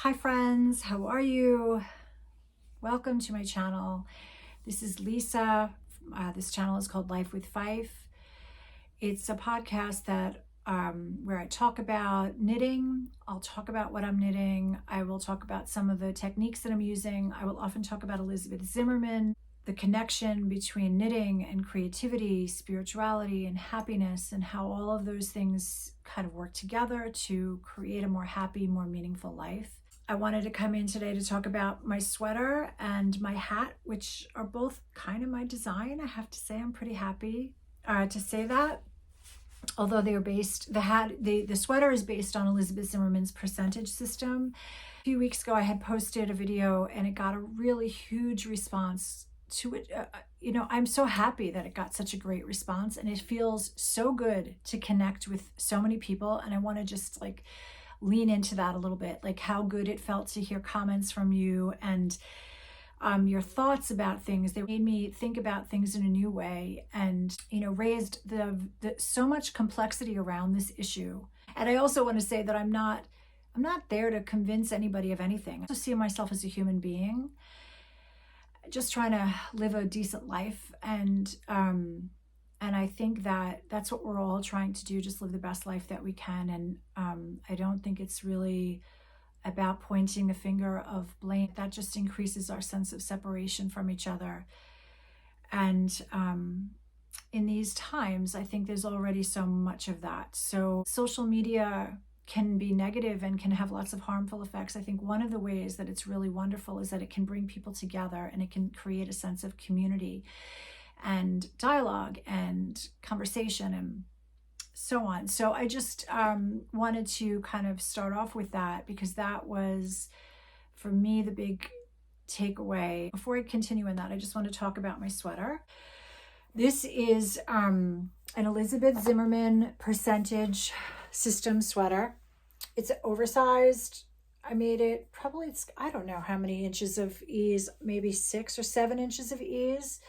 Hi friends, how are you? Welcome to my channel. This is Lisa. This channel is called Life with Fife. It's a podcast that where I talk about knitting. I'll talk about what I'm knitting. I will talk about some of the techniques that I'm using. I will often talk about Elizabeth Zimmermann, the connection between knitting and creativity, spirituality and happiness, and how all of those things kind of work together to create a more happy, more meaningful life. I wanted to come in today to talk about my sweater and my hat, which are both kind of my design. I have to say I'm pretty happy to say that. Although they are based, the sweater is based on Elizabeth Zimmermann's percentage system. A few weeks ago, I had posted a video and it got a really huge response to it. I'm so happy that it got such a great response, and it feels so good to connect with so many people. And I want to just lean into that a little bit, like how good it felt to hear comments from you and your thoughts about things. They made me think about things in a new way, and raised the so much complexity around this issue. And I also want to say that I'm not there to convince anybody of anything. I also see myself as a human being just trying to live a decent life, and I think that that's what we're all trying to do, just live the best life that we can. And I don't think it's really about pointing the finger of blame. That just increases our sense of separation from each other. And in these times, I think there's already so much of that. So social media can be negative and can have lots of harmful effects. I think one of the ways that it's really wonderful is that it can bring people together, and it can create a sense of community and dialogue and conversation and so on. So I just wanted to kind of start off with that, because that was, for me, the big takeaway. Before I continue in that, I just want to talk about my sweater. This is an Elizabeth Zimmermann percentage system sweater. It's oversized. I made it probably, I don't know how many inches of ease, maybe 6 or 7 inches of ease.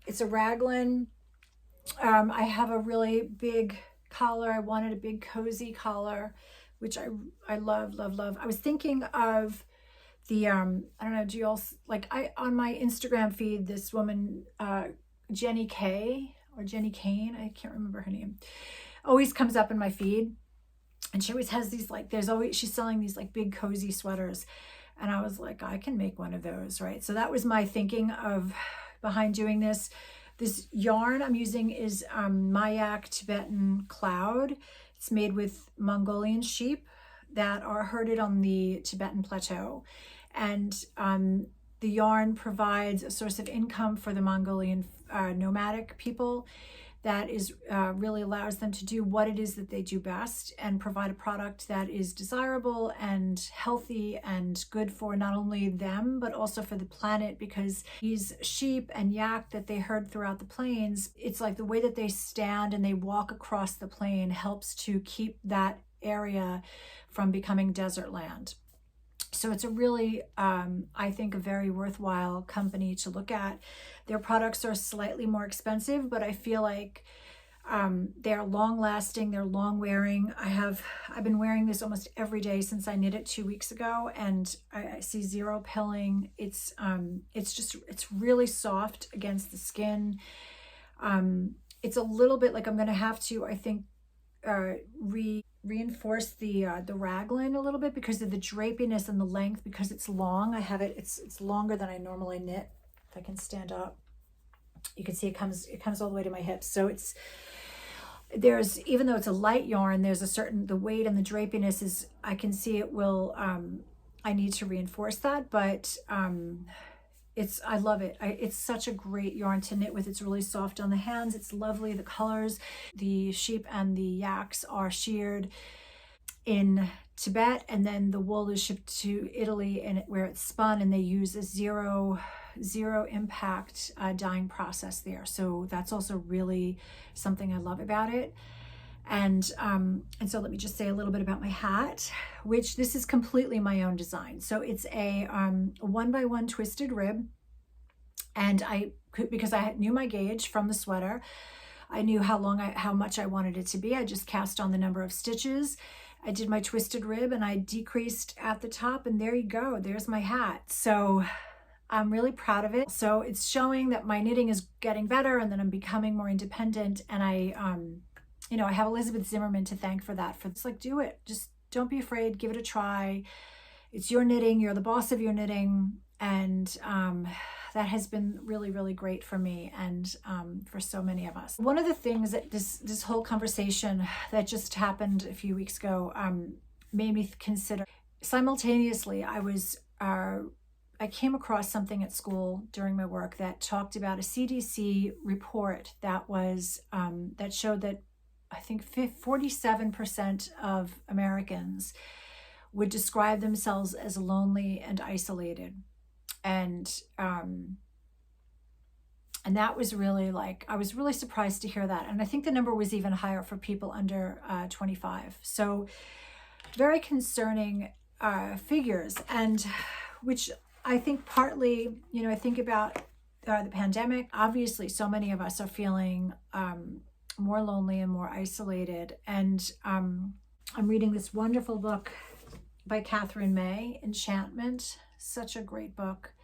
It's a raglan. I have a really big collar. I wanted a big cozy collar, which I love, love, love. I was thinking of the, I don't know, do you all, on my Instagram feed, this woman, Jenny Kay or Jenny Kane, I can't remember her name, always comes up in my feed. And she always has these, she's selling these big cozy sweaters. And I was like, I can make one of those, right? So that was my thinking of behind doing this. This yarn I'm using is Mayak Tibetan Cloud. It's made with Mongolian sheep that are herded on the Tibetan plateau. And the yarn provides a source of income for the Mongolian nomadic people that is really allows them to do what it is that they do best, and provide a product that is desirable and healthy and good for not only them, but also for the planet, because these sheep and yak that they herd throughout the plains, it's like the way that they stand and they walk across the plain helps to keep that area from becoming desert land. So it's a really, I think, a very worthwhile company to look at. Their products are slightly more expensive, but I feel like they're long lasting, they're long wearing. I've been wearing this almost every day since I knit it 2 weeks ago, and I see zero pilling. It's really soft against the skin. It's a little bit like I'm going to have to, I think, reinforce the raglan a little bit because of the drapiness and the length, because it's long. I have it's longer than I normally knit. If I can stand up, you can see it comes all the way to my hips. So there's, even though it's a light yarn, there's the weight and the drapiness is, I can see it will, I need to reinforce that, but I love it. It's such a great yarn to knit with. It's really soft on the hands. It's lovely. The colors, the sheep and the yaks are sheared in Tibet, and then the wool is shipped to Italy, and where it's spun, and they use a zero impact dyeing process there. So that's also really something I love about it. And so let me just say a little bit about my hat, which this is completely my own design. So it's a 1x1 twisted rib. And because I knew my gauge from the sweater, I knew how much I wanted it to be. I just cast on the number of stitches, I did my twisted rib and I decreased at the top, and there you go. There's my hat. So I'm really proud of it. So it's showing that my knitting is getting better and that I'm becoming more independent. And I have Elizabeth Zimmerman to thank for that. For just like, do it. Just don't be afraid. Give it a try. It's your knitting. You're the boss of your knitting. And that has been really, really great for me and for so many of us. One of the things that this whole conversation that just happened a few weeks ago made me consider. Simultaneously, I came across something at school during my work that talked about a CDC report that was that showed that I think 47% of Americans would describe themselves as lonely and isolated. And that was really I was really surprised to hear that. And I think the number was even higher for people under 25. So very concerning figures, and which I think partly, I think about the pandemic. Obviously, so many of us are feeling more lonely and more isolated. And I'm reading this wonderful book by Catherine May, Enchantment. Such a great book.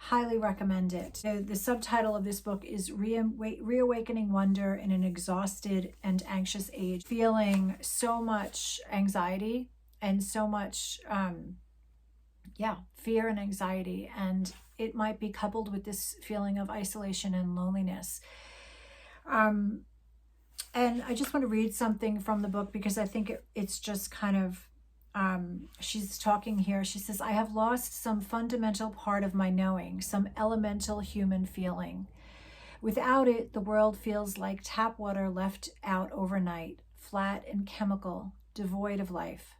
Highly recommend it. The subtitle of this book is Reawakening Wonder in an Exhausted and Anxious Age. Feeling so much anxiety and so much fear and anxiety, and it might be coupled with this feeling of isolation and loneliness. And I just want to read something from the book because I think it's just kind of, she's talking here. She says, I have lost some fundamental part of my knowing, some elemental human feeling. Without it, the world feels like tap water left out overnight, flat and chemical, devoid of life.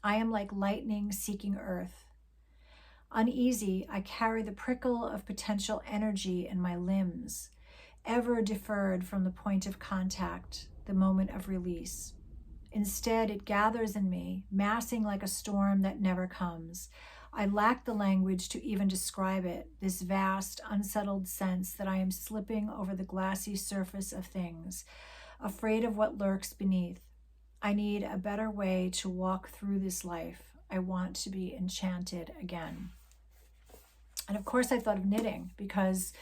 I am like lightning seeking earth. Uneasy, I carry the prickle of potential energy in my limbs, ever deferred from the point of contact, the moment of release. Instead, it gathers in me, massing like a storm that never comes. I lack the language to even describe it, this vast, unsettled sense that I am slipping over the glassy surface of things, afraid of what lurks beneath. I need a better way to walk through this life. I want to be enchanted again. And of course, I thought of knitting because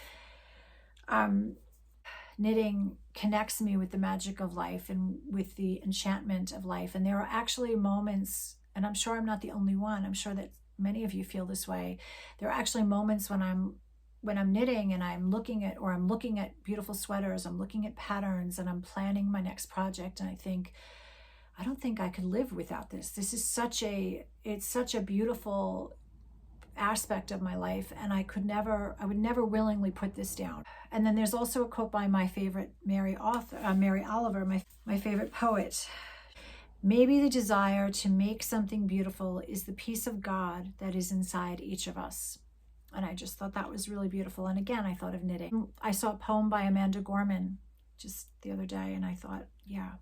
knitting connects me with the magic of life and with the enchantment of life. And there are actually moments, and I'm sure I'm not the only one, I'm sure that many of you feel this way. There are actually moments when I'm knitting and I'm looking at beautiful sweaters, I'm looking at patterns, and I'm planning my next project, and I think, I don't think I could live without this. This is such a beautiful aspect of my life, and I would never willingly put this down. And then there's also a quote by my favorite Mary Oliver, my favorite poet. Maybe the desire to make something beautiful is the peace of God that is inside each of us. And I just thought that was really beautiful. And again, I thought of knitting. I saw a poem by Amanda Gorman just the other day, and I thought, yeah.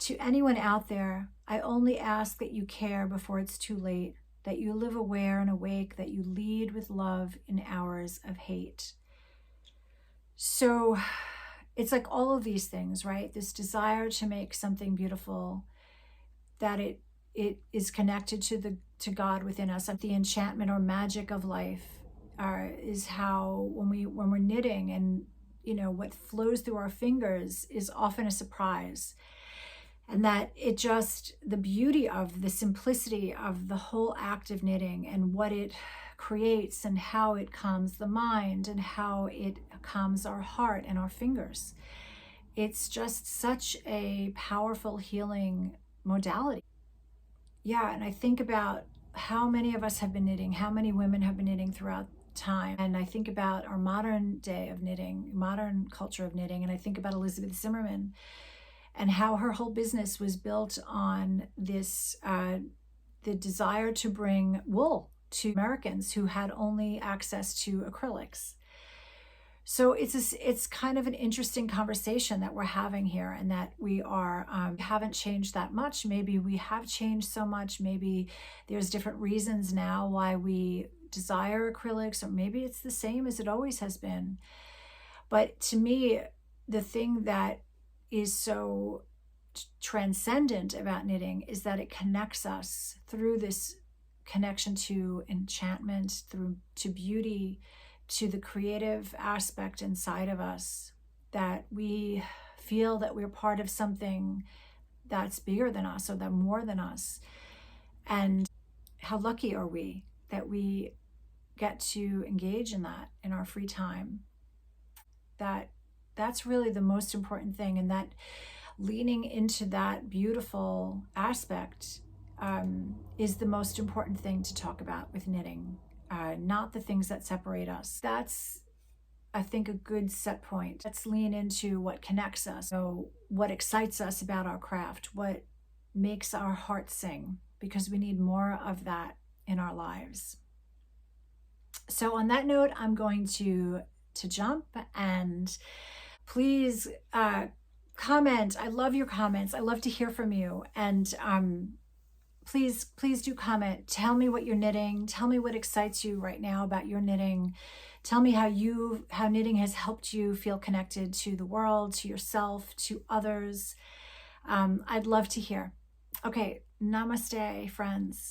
To anyone out there, I only ask that you care before it's too late, that you live aware and awake, that you lead with love in hours of hate. So it's like all of these things, right? This desire to make something beautiful, that it is connected to God within us. The enchantment or magic of life is how when we're knitting, and what flows through our fingers is often a surprise. And that the beauty of the simplicity of the whole act of knitting and what it creates and how it calms the mind and how it calms our heart and our fingers. It's just such a powerful healing modality. Yeah, and I think about how many of us have been knitting, how many women have been knitting throughout time. And I think about our modern day of knitting, modern culture of knitting, and I think about Elizabeth Zimmerman and how her whole business was built on this, the desire to bring wool to Americans who had only access to acrylics. So it's kind of an interesting conversation that we're having here, and that we haven't changed that much. Maybe we have changed so much. Maybe there's different reasons now why we desire acrylics, or maybe it's the same as it always has been. But to me, the thing that is so transcendent about knitting is that it connects us through this connection to enchantment, through to beauty, to the creative aspect inside of us, that we feel that we're part of something that's bigger than us or that more than us. And how lucky are we that we get to engage in that in our free time. That's really the most important thing, and that leaning into that beautiful aspect is the most important thing to talk about with knitting, not the things that separate us. That's, I think, a good set point. Let's lean into what connects us, so what excites us about our craft, what makes our heart sing, because we need more of that in our lives. So on that note, I'm going to jump, and please comment. I love your comments. I love to hear from you. And please do comment. Tell me what you're knitting. Tell me what excites you right now about your knitting. Tell me how knitting has helped you feel connected to the world, to yourself, to others. I'd love to hear. Okay, namaste, friends.